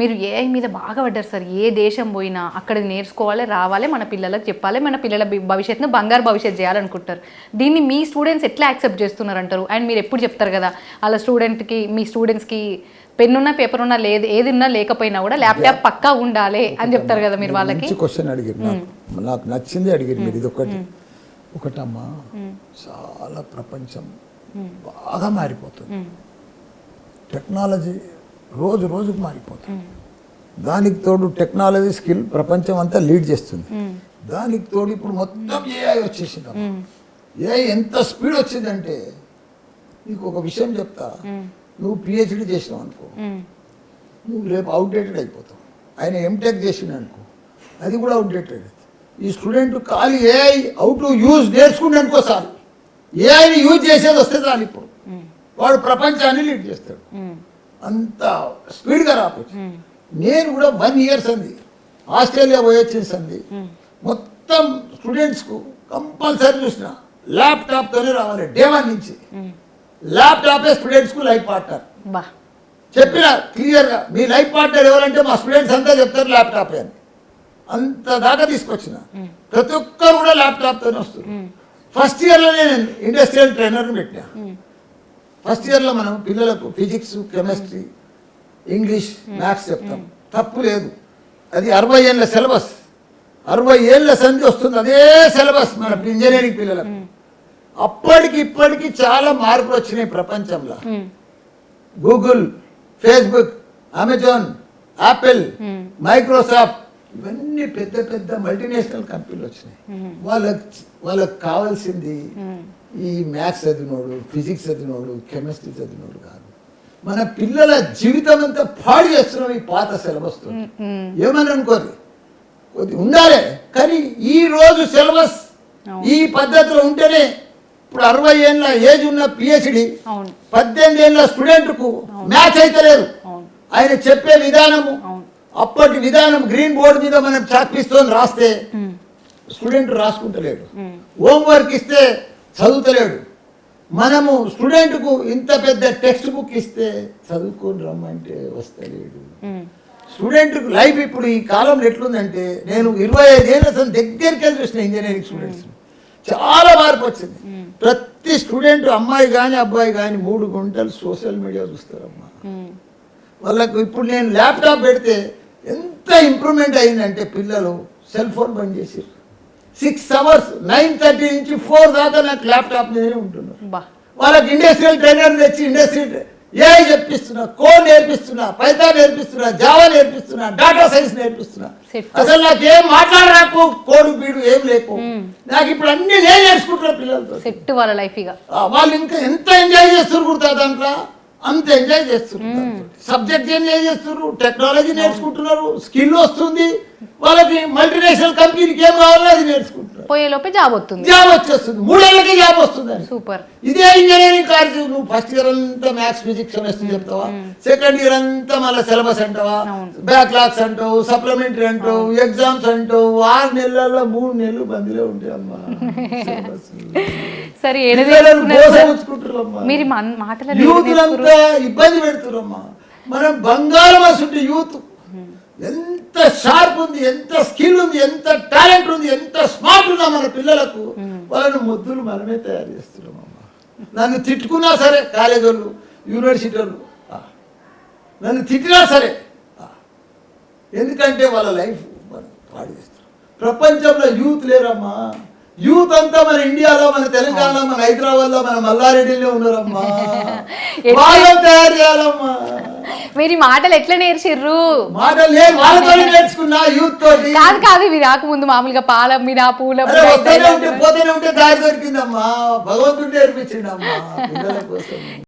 మీరు ఏఐ మీద బాగా పడ్డారు సార్. ఏ దేశం పోయినా అక్కడ నేర్చుకోవాలి, రావాలి, మన పిల్లలకు చెప్పాలి, మన పిల్లల భవిష్యత్తును బంగారు భవిష్యత్తు చేయాలనుకుంటారు. దీన్ని మీ స్టూడెంట్స్ ఎట్లా యాక్సెప్ట్ చేస్తున్నారు అంటారు? అండ్ మీరు ఎప్పుడు చెప్తారు కదా అలా మీ స్టూడెంట్స్కి పెన్ ఉన్నా పేపర్ ఉన్నా లేదు, ఏది ఉన్నా లేకపోయినా కూడా ల్యాప్టాప్ పక్కా ఉండాలి అని చెప్తారు కదా మీరు వాళ్ళకి? క్వశ్చన్ అడిగారు, నాకు నచ్చింది అడిగారు మీరు. ఇది ఒకటమ్మా, చాలా ప్రపంచం బాగా మారిపోతుంది. టెక్నాలజీ రోజు రోజుకు మారిపోతుంది. దానికి తోడు టెక్నాలజీ స్కిల్ ప్రపంచం అంతా లీడ్ చేస్తుంది. దానికి తోడు ఇప్పుడు మొత్తం ఏఐ వచ్చేసింది. ఏఐ ఎంత స్పీడ్ వచ్చిందంటే, నీకు ఒక విషయం చెప్తా, నువ్వు పిహెచ్డి చేసినావు అనుకో, నువ్వు రేపు అవుట్డేటెడ్ అయిపోతావు. ఆయన ఎంటెక్ చేసిన అనుకో, అది కూడా అవుట్డేటెడ్. ఈ స్టూడెంట్ ఖాళీ ఏఐ హౌ టు యూజ్ నేర్చుకుంటే అనుకో చాలు, ఏఐని యూజ్ చేసేది వస్తే చాలు, ఇప్పుడు వాడు ప్రపంచాన్ని లీడ్ చేస్తాడు. అంత స్పీడ్గా రావచ్చు. నేను కూడా 1 year అంది ఆస్ట్రేలియా పోయొచ్చిన సంది, మొత్తం స్టూడెంట్స్కు కంపల్సరీ చూసిన ల్యాప్టాప్తోనే రావాలి. డే 1 నుంచి ల్యాప్టాపే స్టూడెంట్స్కు లైఫ్ పార్ట్నర్. చెప్పిన క్లియర్గా, మీ లైఫ్ పార్ట్నర్ ఎవరంటే మా స్టూడెంట్స్ అంతా చెప్తారు ల్యాప్టాపే అని. అంత దాకా తీసుకొచ్చిన ప్రతి ఒక్కరు కూడా ల్యాప్టాప్తోనే వస్తుంది. ఫస్ట్ ఇయర్లో నేను ఇండస్ట్రియల్ ట్రైనర్ని పెట్టినా. ఫస్ట్ ఇయర్లో మనం పిల్లలకు ఫిజిక్స్, కెమిస్ట్రీ, ఇంగ్లీష్, మ్యాథ్స్ చెప్తాం, తప్పు లేదు. అది 60 ఏళ్ళ సిలబస్, 60 ఏళ్ళ సంధి వస్తుంది అదే సిలబస్ మన ఇంజనీరింగ్ పిల్లలకు. అప్పటికి ఇప్పటికి చాలా మార్పులు వచ్చినాయి ప్రపంచంలో. Google, Facebook, Amazon, Apple, Microsoft, ఇవన్నీ పెద్ద పెద్ద మల్టీనేషనల్ కంపెనీలు వచ్చినాయి. వాళ్ళకి కావాల్సింది ఈ మ్యాథ్స్ చదివినోడు, ఫిజిక్స్ చదివినోడు, కెమిస్ట్రీ చదివినోడు కాదు. మన పిల్లల జీవితం అంతా పాడు చేస్తున్నాం ఈ పాత సిలబస్తో. ఏమని అనుకోరు, కొద్ది ఉండాలి, కానీ ఈ రోజు సిలబస్ ఈ పద్ధతిలో ఉంటేనే ఇప్పుడు 60 ఏళ్ళ ఏజ్ ఉన్న పిహెచ్డి 18 ఏళ్ళ స్టూడెంట్కు మ్యాథ్స్ అయితే లేదు. ఆయన చెప్పే విధానము, అప్పటి విధానం గ్రీన్ బోర్డు మీద మనం చాక్పిస్తూ రాస్తే స్టూడెంట్ రాసుకుంటలేడు, హోంవర్క్ ఇస్తే చదువుతలేడు. మనము స్టూడెంట్కు ఇంత పెద్ద టెక్స్ట్ బుక్ ఇస్తే చదువుకొని రమ్మంటే వస్తలేడు. స్టూడెంట్కు లైఫ్ ఇప్పుడు ఈ కాలంలో ఎట్లుందంటే, నేను 25 ఏళ్ళ దగ్గరికి వెళ్ళి చూసిన ఇంజనీరింగ్ స్టూడెంట్స్, చాలా మార్పు వచ్చింది. ప్రతి స్టూడెంట్, అమ్మాయి కానీ అబ్బాయి కానీ 3 గంటలు సోషల్ మీడియా చూస్తారమ్మా. వాళ్ళకు ఇప్పుడు నేను ల్యాప్టాప్ పెడితే ఎంత ఇంప్రూవ్మెంట్ అయిందంటే, పిల్లలు సెల్ ఫోన్ బంద్ చేసి 6 hours 9:30 నుంచి 4 దాకా నాకు ల్యాప్టాప్ మీదనే ఉంటున్నారు. వాళ్ళకి ఇండస్ట్రియల్ ట్రైనర్ తెచ్చి ఇండస్ట్రియల్ ఏఐ చెప్పిస్తున్నా, కోడ్ నేర్పిస్తున్నా, పైథాన్ నేర్పిస్తున్నా, జావా నేర్పిస్తున్నా, డేటా సైన్స్ నేర్పిస్తున్నా. అసలు నాకు ఏం మాట్లాడరాకు, కోడు బీడు ఏం లేకు, నాకు ఇప్పుడు అన్ని నేను నేర్చుకుంటున్నా పిల్లలతో. సెట్ వాళ్ళ లైఫ్. ఇక వాళ్ళు ఇంకా ఎంత ఎంజాయ్ చేస్తారు కుడతా, దాంట్లో అంత ఎంజాయ్ చేస్తున్నారు. సబ్జెక్ట్ ఎంజాయ్ చేస్తున్నారు, టెక్నాలజీ నేర్చుకుంటున్నారు, స్కిల్ వస్తుంది వాళ్ళకి. మల్టీనేషనల్ కంపెనీకి ఏం కావాలో అది నేర్చుకుంటున్నారు. పోయేలోపే జాబ్ వస్తుంది, జాబ్ వచ్చేస్తుంది, 3 ఏళ్ళకి జాబ్ వస్తుంది. సూపర్. ఇదే ఇంజనీరింగ్ కాలేజ్. నువ్వు ఫస్ట్ ఇయర్ అంతా మ్యాథ్స్, ఫిజిక్స్, కెమిస్ట్రీ చెప్తావా, సెకండ్ ఇయర్ అంతా మళ్ళీ సిలబస్ అంటావా, బ్యాక్లాగ్స్ అంటావు, సప్లిమెంటరీ అంటావు, ఎగ్జామ్స్ అంటావు. 6 నెలల్లో 3 నెలలు బందిలో ఉంటాయి అమ్మా. సరే, యూత్లంతా ఇబ్బంది పెడుతున్నారమ్మా. మనం బంగారం అసలు యూత్ ఎంత షార్ప్ ఉంది, ఎంత స్కిల్ ఉంది, ఎంత టాలెంట్ ఉంది, ఎంత స్మార్ట్ ఉన్నా మన పిల్లలకు. వాళ్ళని ముద్దులు మనమే తయారు చేస్తున్నామమ్మా. నన్ను తిట్టుకున్నా సరే, కాలేజ్ వాళ్ళు, యూనివర్సిటీ వాళ్ళు నన్ను తిట్టినా సరే, ఎందుకంటే వాళ్ళ లైఫ్ మనం పాడు చేస్తారు. ప్రపంచంలో యూత్ లేరమ్మా. యూత్ అంతా మన ఇండియాలో, మన తెలంగాణలో, మన హైదరాబాద్లో, మన మల్లారెడ్డిలో ఉన్నారమ్మా. వాళ్ళని తయారు చేయాలమ్మా. మీరు మాటలు ఎట్లా నేర్చిర్రు? మాటలు నేను వాళ్ళతో నేర్చుకున్నా, యూత్ తోటి. కాదు మీరు రాకముందు మామూలుగా పాల మీద పూల పోతేనే ఉంటే దారి దొరికిందమ్మా. భగవంతుడు నేర్పించిండమ్మా పిల్లల కోసం.